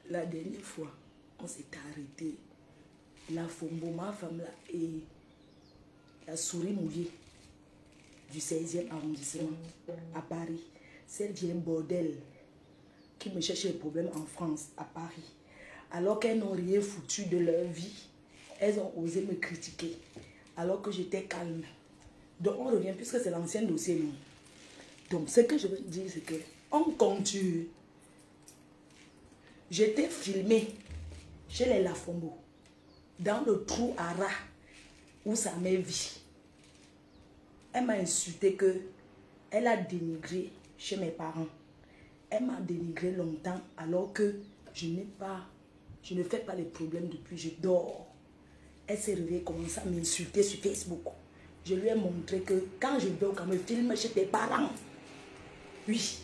La dernière fois, on s'est arrêté. La Fombo, ma femme là, et la souris mouillée du 16e arrondissement à Paris. Celle vient bordel qui me cherche les problèmes en France, à Paris. Alors qu'elles n'ont rien foutu de leur vie, elles ont osé me critiquer. Alors que j'étais calme. Donc on revient, puisque c'est l'ancien dossier, non. Donc ce que je veux dire, c'est que on continue. J'étais filmé chez les Lafombo, dans le trou à rat où sa mère vit. Elle m'a insulté que elle a dénigré chez mes parents. Elle m'a dénigré longtemps alors que je ne fais pas les problèmes depuis je dors. Elle s'est réveillée, commencé à m'insulter sur Facebook. Je lui ai montré que quand je vais au Cameroun, filme chez tes parents. Oui,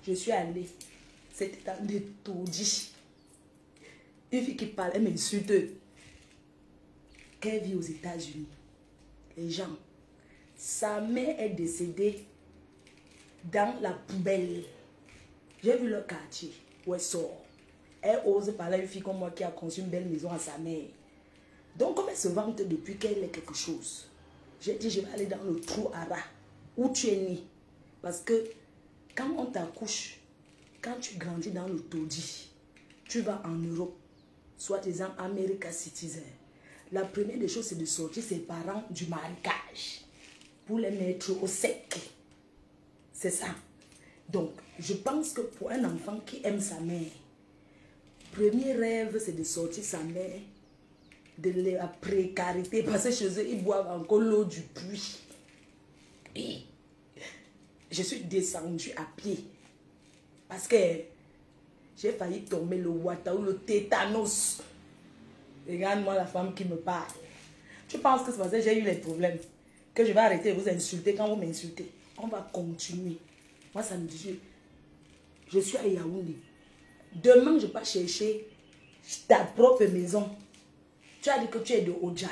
je suis allée. C'était dans des taudis. Une fille qui parle, elle m'insulte. Qu'elle vit aux États-Unis. Les gens. Sa mère est décédée dans la poubelle. J'ai vu le quartier où elle sort. Elle ose parler à une fille comme moi qui a conçu une belle maison à sa mère. Donc, comme elle se vante depuis qu'elle est quelque chose, j'ai dit, je vais aller dans le trou à rat où tu es né. Parce que quand on t'accouche, quand tu grandis dans le taudis, tu vas en Europe, soi-disant America Citizen. La première des choses, c'est de sortir ses parents du marécage pour les mettre au sec. C'est ça. Donc, je pense que pour un enfant qui aime sa mère, premier rêve, c'est de sortir sa mère de la précarité. Parce que chez eux, ils boivent encore l'eau du puits. Et je suis descendue à pied. Parce que j'ai failli tomber le wata ou le tétanos. Regarde-moi la femme qui me parle. Tu penses que c'est parce que j'ai eu les problèmes que je vais arrêter de vous insulter quand vous m'insultez? On va continuer. Moi, ça me dit, je suis à Yaoundé. Demain, je vais chercher ta propre maison. Tu as dit que tu es de Oja.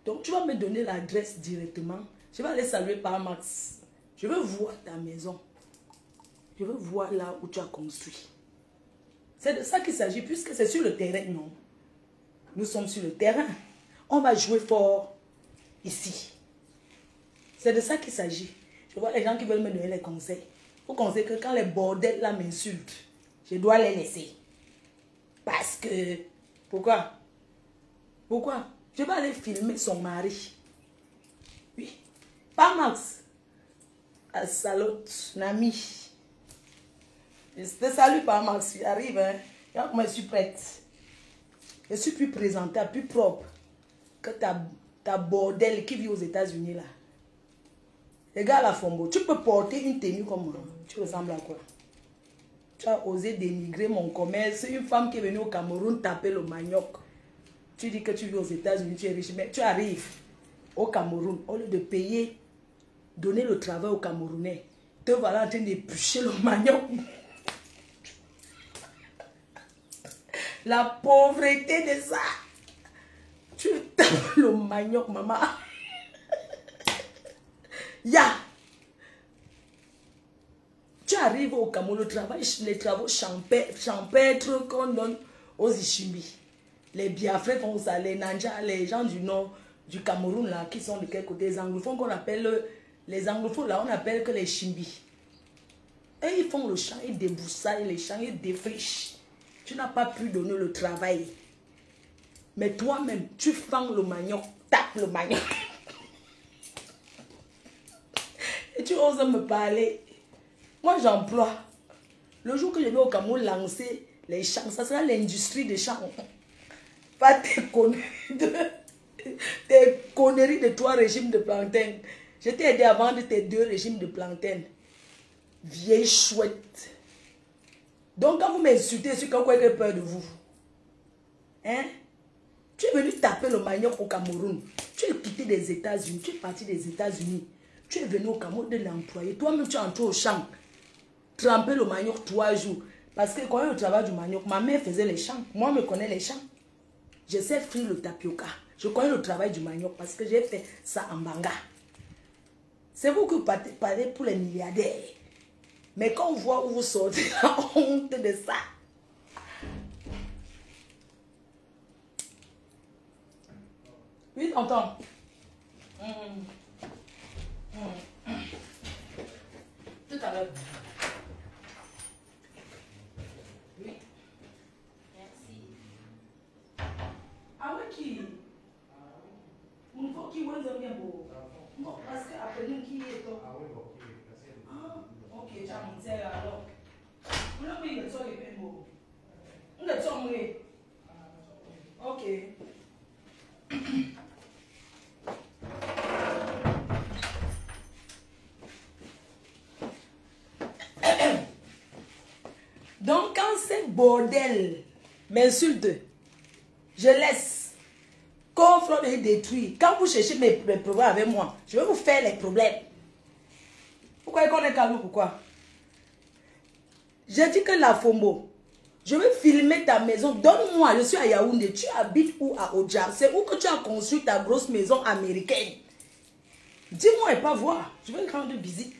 Donc, tu vas me donner l'adresse directement. Je vais aller saluer par Max. Je veux voir ta maison. Je veux voir là où tu as construit. C'est de ça qu'il s'agit, puisque c'est sur le terrain, non? Nous sommes sur le terrain. On va jouer fort ici. C'est de ça qu'il s'agit. Je vois les gens qui veulent me donner les conseils. Vous conseillez que quand les bordels là m'insultent, je dois les laisser. Parce que... Pourquoi? Pourquoi? Je vais aller filmer son mari. Oui. Pas Max. À Salote, Nami. Je te salue par Max. J'arrive, hein. Regarde comment je suis prête. Je suis plus présentable, plus propre que ta bordel qui vit aux États-Unis là. Regarde la Fombo. Tu peux porter une tenue comme moi. Tu ressembles à quoi? Tu as osé dénigrer mon commerce. Une femme qui est venue au Cameroun taper le manioc. Tu dis que tu vis aux États-Unis, tu es riche. Mais tu arrives au Cameroun, au lieu de payer, donner le travail aux Camerounais, te voilà en train d'éplucher le manioc. La pauvreté de ça. Tu tapes le manioc, maman. Ya. Tu arrives au Cameroun, les travaux champêtres qu'on donne aux Ishimbi. Les Biafrais font ça, les Nanja, les gens du nord du Cameroun là, qui sont de quel côté? Les anglophones qu'on appelle, les anglophones là, on appelle que les Chimbi. Et ils font le champ, ils débroussaillent les champs, ils défrichent. Tu n'as pas pu donner le travail. Mais toi-même, tu fends le manioc, tapes le manioc. Et tu oses me parler. Moi, j'emploie. Le jour que je vais au Cameroun lancer les champs, ça sera l'industrie des champs. Pas tes conneries de 3 régimes de plantain. Je t'ai aidé à vendre tes 2 régimes de plantain. Vieille chouette. Donc, quand vous m'insultez, c'est qu'on a peur de vous. Hein? Tu es venu taper le manioc au Cameroun. Tu es quitté des États-Unis. Tu es parti des États-Unis. Tu es venu au Cameroun de l'employer. Toi-même, tu es entré au champ. Tremper le manioc 3 jours. Parce que quand il y a le travail du manioc, ma mère faisait les champs. Moi, je me connais les champs. Je sais frire le tapioca. Je connais le travail du manioc parce que j'ai fait ça en Banga. C'est vous qui parlez pour les milliardaires. Mais quand on voit où vous sortez, la honte de ça. Oui, tonton. Tout à l'heure. Oui. Merci. Ah oui, qui? Mon faut qui vous bien beau. Non, parce que après nous qui est toi. Ah oui, ok. Ah, ok, tu as mon tel alors. Vous l'avez mis le sol est beau. On le sol oui. Ok. Donc, quand ces bordel m'insulte, je laisse. Coffre de détruire. Quand vous cherchez mes problèmes avec moi, je vais vous faire les problèmes. Pourquoi qu'on est calme? Pourquoi? J'ai dit que la Fombo, je vais filmer ta maison. Donne-moi, je suis à Yaoundé. Tu habites où à Oja? C'est où que tu as construit ta grosse maison américaine? Dis-moi et pas voir. Je vais rendre visite.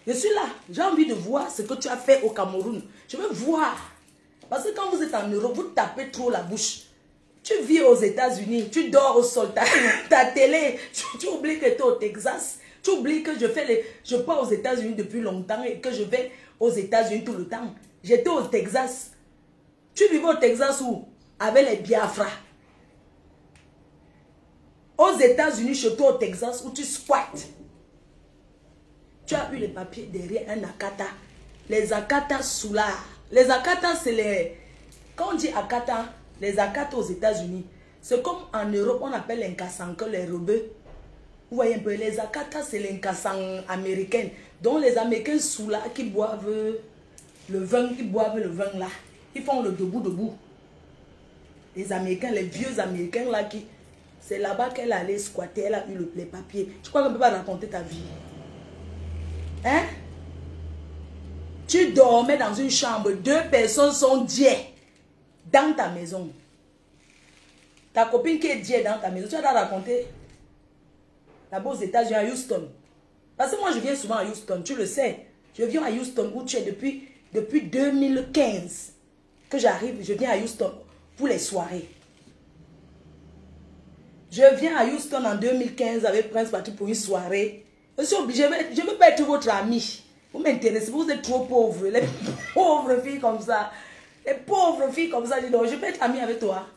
Je suis là. J'ai envie de voir ce que tu as fait au Cameroun. Je veux voir. Parce que quand vous êtes en Europe, vous tapez trop la bouche. Tu vis aux États-Unis, tu dors au sol, ta télé, tu oublies que tu es au Texas. Tu oublies que je pars aux États-Unis depuis longtemps et que je vais aux États-Unis tout le temps. J'étais au Texas. Tu vivais au Texas où? Avec les Biafra. Aux États-Unis, chez toi au Texas, où tu squattes. Tu as eu les papiers derrière un Akata. Les Akata Soula. Les Akata, c'est les... Quand on dit Akata, les Akata aux États-Unis, c'est comme en Europe, on appelle les Nkassanka, les rebeux. Vous voyez un peu, les Akata, c'est les Nkassan américains. Donc les Américains Soula qui boivent le vin, là. Ils font le debout. Les Américains, les vieux Américains là qui... C'est là-bas qu'elle allait squatter, elle a eu les papiers. Je crois qu'on ne peut pas raconter ta vie. Hein? Tu dormais dans une chambre, 2 personnes sont diées dans ta maison. Ta copine qui est diée dans ta maison, tu vas raconter. Là-bas aux États-Unis, à Houston. Parce que moi, je viens souvent à Houston, tu le sais. Je viens à Houston où tu es depuis 2015 que j'arrive. Je viens à Houston pour les soirées. Je viens à Houston en 2015 avec Prince Patrick pour une soirée. Je suis obligée, je ne veux pas être votre ami. Vous m'intéressez, vous êtes trop pauvres. Les pauvres filles comme ça. Les pauvres filles comme ça, je dis non, je peux être amie avec toi.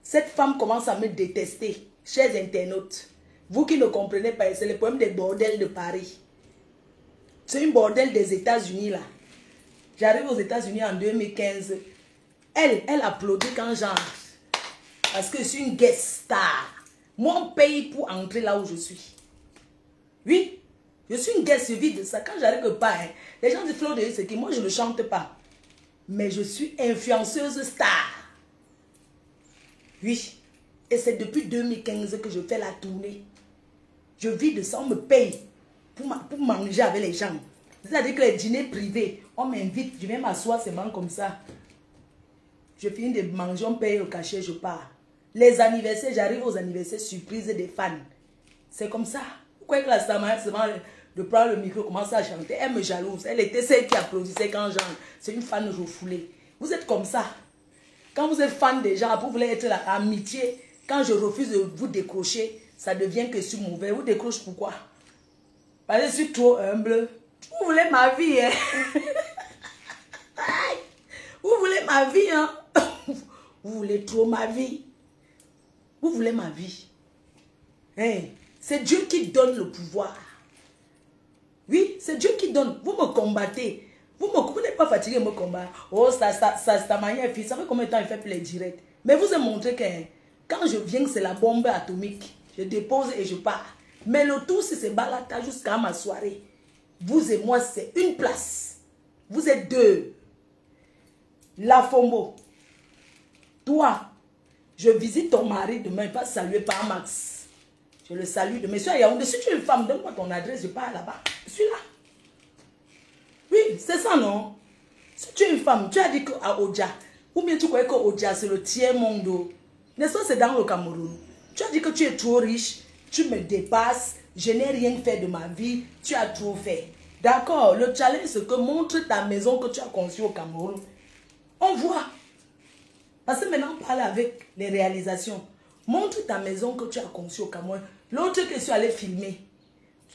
Cette femme commence à me détester. Chers internautes, vous qui ne comprenez pas, c'est le problème des bordels de Paris. C'est une bordel des États-Unis là. J'arrive aux États-Unis en 2015. Elle applaudit quand j'entre. Parce que je suis une guest star. Moi, on paye pour entrer là où je suis. Oui, je suis une guest, je vis de ça. Quand j'arrive pas, hein, les gens disent Flo de ce qui, moi je ne chante pas. Mais je suis influenceuse star. Oui. Et c'est depuis 2015 que je fais la tournée. Je vis de ça, on me paye pour manger avec les gens. C'est-à-dire que les dîners privés, on m'invite, je viens m'asseoir seulement comme ça. Je finis de manger, on paye au cachet, je pars. Les anniversaires, j'arrive aux anniversaires surprises des fans. C'est comme ça. Pourquoi que la Samaya, c'est de prendre le micro, commence à chanter. Elle me jalouse. Elle était celle qui applaudissait quand j'entre. C'est une fan refoulée. Vous êtes comme ça. Quand vous êtes fan des gens, vous voulez être l'amitié. Quand je refuse de vous décrocher, ça devient que je suis mauvais. Vous décrochez pourquoi? Parce que je suis trop humble. Vous voulez ma vie, hein? Vous voulez ma vie, hein? Vous voulez trop ma vie. Vous voulez ma vie. Hey, c'est Dieu qui donne le pouvoir. Oui, c'est Dieu qui donne. Vous me combattez. Vous n'êtes pas fatigué de me combattre. Oh, ta manière, fille. Ça fait combien de temps il fait pour les directs? Mais vous avez montré que quand je viens, c'est la bombe atomique. Je dépose et je pars. Mais le tout, c'est balata jusqu'à ma soirée. Vous et moi, c'est une place. Vous êtes 2. La Fombo. Toi, je visite ton mari demain, pas saluer par Max. Je le salue demain. Si tu es une femme, donne-moi ton adresse, je pars là-bas. Je suis là. Oui, c'est ça, non? Si tu es une femme, tu as dit qu'à Oja, ou bien tu croyais que Oja, c'est le tiers-monde. N'est-ce pas, c'est dans le Cameroun. Tu as dit que tu es trop riche, tu me dépasses, je n'ai rien fait de ma vie, tu as trop fait. D'accord, le challenge, c'est que montre ta maison que tu as conçue au Cameroun. On voit. Parce que maintenant, on parle avec les réalisations. Montre ta maison que tu as conçue au Cameroun. L'autre que je suis allé filmer,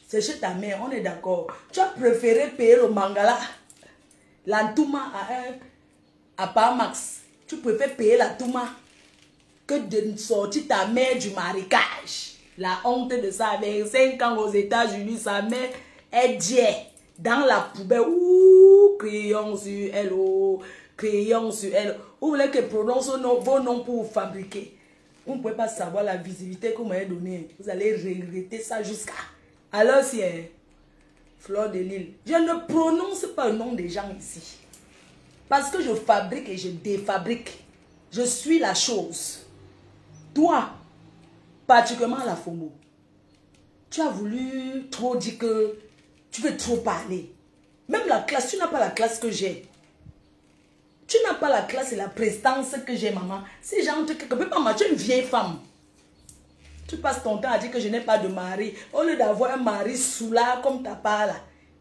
c'est chez ta mère, on est d'accord. Tu as préféré payer le mangala, la touma à Parmax. Tu préfères payer la touma que de sortir ta mère du marécage. La honte de ça, avec 5 ans aux États-Unis, sa mère est dieu dans la poubelle. Ouh, crayon sur elle, oh, crayon sur elle. Vous voulez que prononce vos noms pour vous fabriquer. Vous ne pouvez pas savoir la visibilité que vous m'avez donnée. Vous allez regretter ça jusqu'à... Alors si Fleur de Lille, je ne prononce pas le nom des gens ici. Parce que je fabrique et je défabrique. Je suis la chose. Toi, particulièrement la FOMO, tu as voulu trop dire que tu veux trop parler. Même la classe, tu n'as pas la classe que j'ai. Tu n'as pas la classe et la prestance que j'ai, maman. Si j'entre quelque part, tu es une vieille femme. Tu passes ton temps à dire que je n'ai pas de mari. Au lieu d'avoir un mari soulard comme ta part là,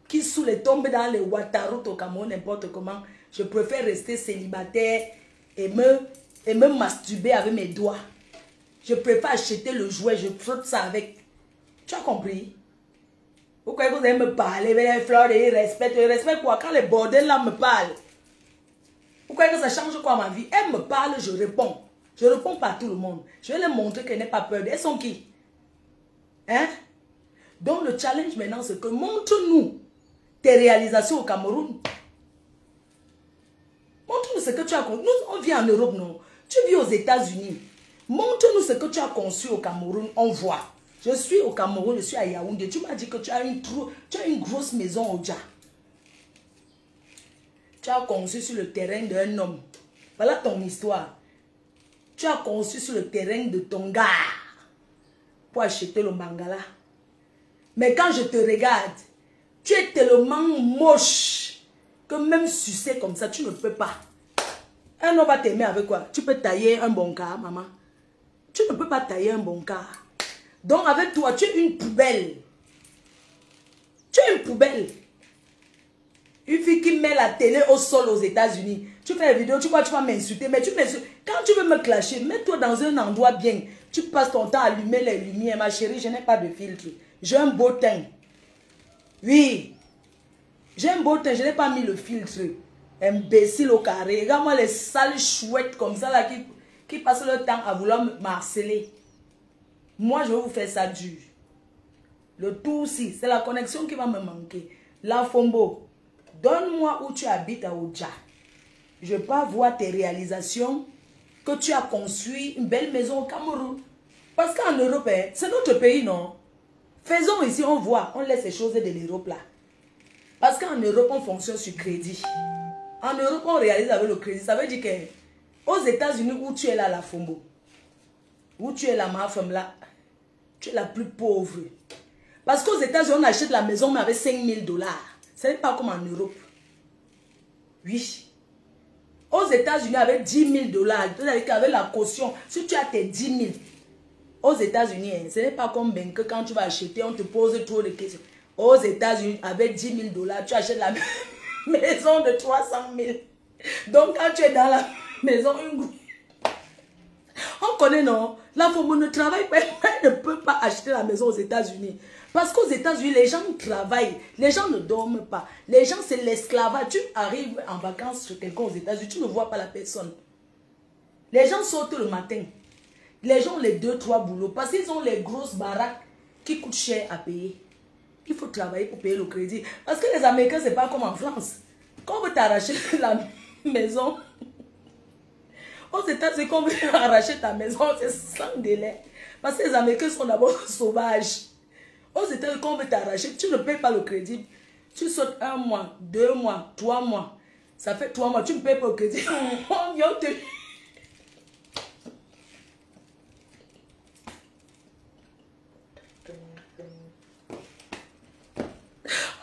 qui sous les tombes dans les Ouattaraout au Cameroun, n'importe comment, je préfère rester célibataire et me masturber avec mes doigts. Je préfère acheter le jouet, je frotte ça avec. Tu as compris? Pourquoi vous allez me parler, les fleurs, et respect quoi? Quand les bordels là me parlent, pourquoi que ça change quoi ma vie? Elle me parle, je réponds. Je réponds pas à tout le monde. Je vais leur montrer qu'elle n'est pas peur. Elles sont qui? Hein? Donc le challenge maintenant, c'est que montre-nous tes réalisations au Cameroun. Montre-nous ce que tu as conçu. Nous, on vit en Europe, non? Tu vis aux États-Unis. Montre-nous ce que tu as conçu au Cameroun. On voit. Je suis au Cameroun, je suis à Yaoundé. Tu m'as dit que tu as une grosse maison au Dja. Tu as conçu sur le terrain d'un homme. Voilà ton histoire. Tu as conçu sur le terrain de ton gars pour acheter le mangala. Mais quand je te regarde, tu es tellement moche que même sucer comme ça, tu ne peux pas. Un homme va t'aimer avec quoi? Tu peux tailler un bon cas, maman. Tu ne peux pas tailler un bon cas. Donc avec toi, tu es une poubelle. Tu es une poubelle. Une fille qui met la télé au sol aux États-Unis. Tu fais des vidéos, tu crois que tu vas m'insulter, mais tu m'insultes. Quand tu veux me clasher, mets-toi dans un endroit bien. Tu passes ton temps à allumer les lumières. Ma chérie, je n'ai pas de filtre. J'ai un beau teint. Oui. J'ai un beau teint, je n'ai pas mis le filtre. Imbécile au carré. Regarde-moi les sales chouettes comme ça là qui passent leur temps à vouloir me harceler. Moi, je vais vous faire ça dur. Le tout aussi, c'est la connexion qui va me manquer. La Fombo, donne-moi où tu habites à Oudja. Je peux voir tes réalisations, que tu as construit une belle maison au Cameroun. Parce qu'en Europe, c'est notre pays, non? Faisons ici, on voit, on laisse les choses de l'Europe là. Parce qu'en Europe, on fonctionne sur crédit. En Europe, on réalise avec le crédit. Ça veut dire que aux États-Unis, où tu es là, la Fombo, où tu es là, ma femme là, tu es la plus pauvre. Parce qu'aux États-Unis, on achète la maison mais avec 5 000 $. Ce n'est pas comme en Europe. Oui. Aux États-Unis, avec 10 000 $, c'est-à-dire qu'avec la caution, si tu as tes 10 000, aux États-Unis, ce n'est pas comme ben que quand tu vas acheter, on te pose trop de questions. Aux États-Unis, avec 10 000 $, tu achètes la maison de 300 000. Donc, quand tu es dans la maison, on connaît, non? La femme ne travaille pas, elle ne peut pas acheter la maison aux États-Unis. Parce qu'aux États-Unis, les gens travaillent, les gens ne dorment pas. Les gens, c'est l'esclavage. Tu arrives en vacances chez quelqu'un aux États-Unis, tu ne vois pas la personne. Les gens sortent le matin. Les gens ont les 2-3 boulots parce qu'ils ont les grosses baraques qui coûtent cher à payer. Il faut travailler pour payer le crédit. Parce que les Américains, ce n'est pas comme en France. Quand on veut t'arracher la maison, aux États-Unis, quand on veut arracher ta maison, c'est sans délai. Parce que les Américains sont d'abord sauvages. Aux États-Unis, quand on veut t'arracher, tu ne payes pas le crédit. Tu sautes 1 mois, 2 mois, 3 mois. Ça fait 3 mois, tu ne payes pas le crédit. On vient te...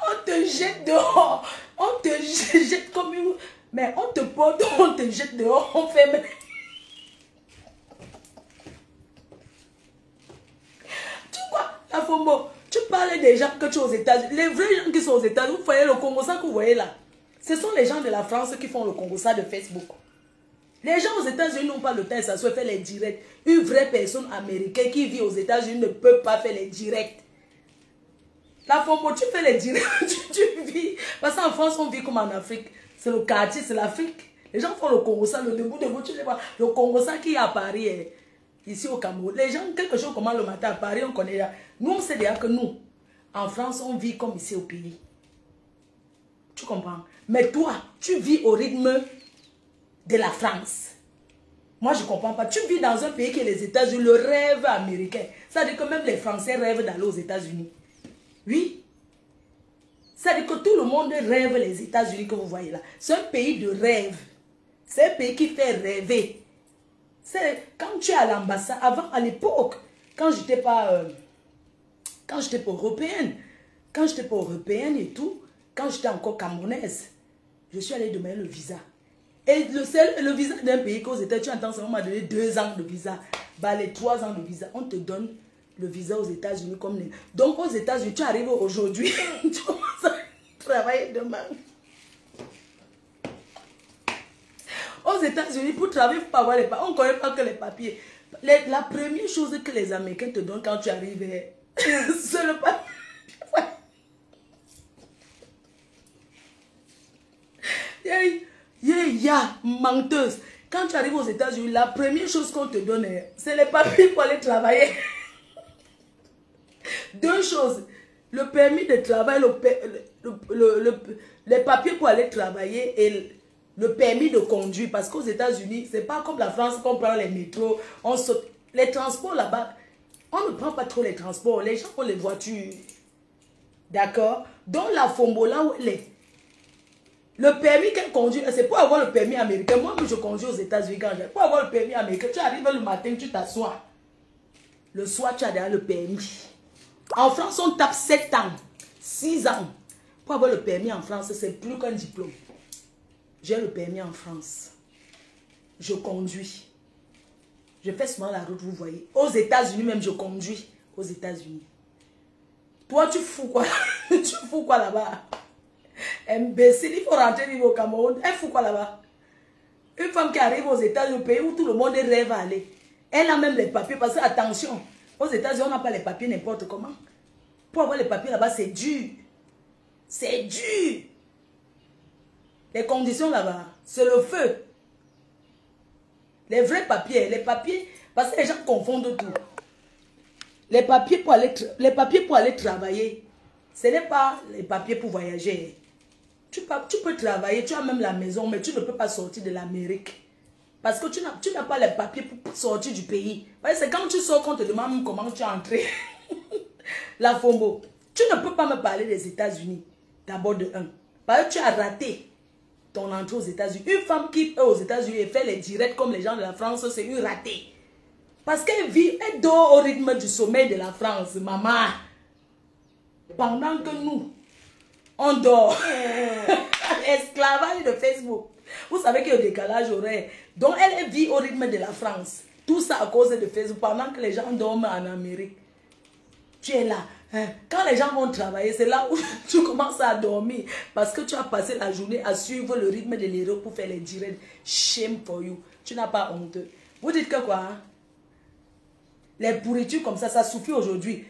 On te jette dehors. On te jette comme une... Mais on te porte, on te jette dehors. On fait... Tu vois, la Fombo, tu parles des gens que tu es aux États-Unis. Les vrais gens qui sont aux États-Unis, vous voyez le Congo, ça que vous voyez là. Ce sont les gens de la France qui font le Congo, ça de Facebook. Les gens aux États-Unis n'ont pas le temps de s'asseoir et faire les directs. Une vraie personne américaine qui vit aux États-Unis ne peut pas faire les directs. La Fombo, tu fais les directs, tu vis. Parce qu'en France, on vit comme en Afrique. C'est le quartier, c'est l'Afrique. Les gens font le Congo-ça, le debout, tu sais pas. Le Congo-ça qui est à Paris, ici au Cameroun. Les gens, quelque chose comme le matin à Paris, on connaît. Nous, on sait déjà que nous, en France, on vit comme ici au pays. Tu comprends? Mais toi, tu vis au rythme de la France. Moi, je ne comprends pas. Tu vis dans un pays qui est les États-Unis, le rêve américain. Ça veut dire que même les Français rêvent d'aller aux États-Unis. Oui. Ça veut dire que tout le monde rêve les États-Unis que vous voyez là. C'est un pays de rêve. C'est un pays qui fait rêver. Quand tu es à l'ambassade, avant, à l'époque, quand je n'étais pas européenne, et tout, quand j'étais encore camerounaise, je suis allée demander le visa. Et le visa d'un pays qu'aux États-Unis, tu entends, on m'a donné 2 ans de visa. Bah, les 3 ans de visa, on te donne le visa aux États-Unis comme les... Donc, aux États-Unis, tu arrives aujourd'hui, tu commences à travailler demain. Aux États-Unis, pour travailler, il faut pas avoir les papiers. On ne connaît pas que les papiers. La première chose que les Américains te donnent quand tu arrives, c'est le papier. Menteuse. Quand tu arrives aux États-Unis, la première chose qu'on te donne, c'est les papiers pour aller travailler. 2 choses. Le permis de travail, les papiers pour aller travailler et le permis de conduire. Parce qu'aux États-Unis, c'est pas comme la France qu'on prend les métros, on saute. Les transports là-bas, on ne prend pas trop les transports. Les gens ont les voitures. D'accord? Donc la Fombo, là où elle est, le permis qu'elle conduit, c'est pour avoir le permis américain. Moi, je conduis aux États-Unis quand j'ai. Pour avoir le permis américain, tu arrives le matin, tu t'assois. Le soir, tu as déjà le permis. En France, on tape 7 ans, 6 ans. Pour avoir le permis en France, c'est plus qu'un diplôme. J'ai le permis en France. Je conduis. Je fais souvent la route, vous voyez. Aux États-Unis même, je conduis. Aux États-Unis. Toi, tu fous quoi? Tu fous quoi là-bas? Imbécile, il faut rentrer au Cameroun. Elle fout quoi là-bas? Une femme qui arrive aux États-Unis, pays où tout le monde rêve à aller. Elle a même les papiers. Parce que, attention, aux États-Unis, on n'a pas les papiers n'importe comment. Pour avoir les papiers là-bas, c'est dur. C'est dur. Les conditions là-bas, c'est le feu. Les vrais papiers, parce que les gens confondent tout. Les papiers pour aller travailler, ce n'est pas les papiers pour voyager. Tu peux travailler, tu as même la maison, mais tu ne peux pas sortir de l'Amérique. Parce que tu n'as pas les papiers pour sortir du pays. C'est quand tu sors qu'on te demande comment tu es entré. La Fombo, tu ne peux pas me parler des États-Unis. D'abord de 1. Parce que tu as raté ton entrée aux États-Unis. Une femme qui est aux États-Unis et fait les directs comme les gens de la France, c'est une ratée. Parce qu'elle vit, elle dort au rythme du sommeil de la France, maman. Pendant que nous, on dort. Esclavage de Facebook. Vous savez qu'il y a un décalage horaire. Donc elle vit au rythme de la France. Tout ça à cause de Facebook. Pendant que les gens dorment en Amérique. Tu es là. Quand les gens vont travailler, c'est là où tu commences à dormir. Parce que tu as passé la journée à suivre le rythme de l'héros pour faire les directs. Shame for you. Tu n'as pas honte. Vous dites que quoi? Les pourritures comme ça suffit aujourd'hui.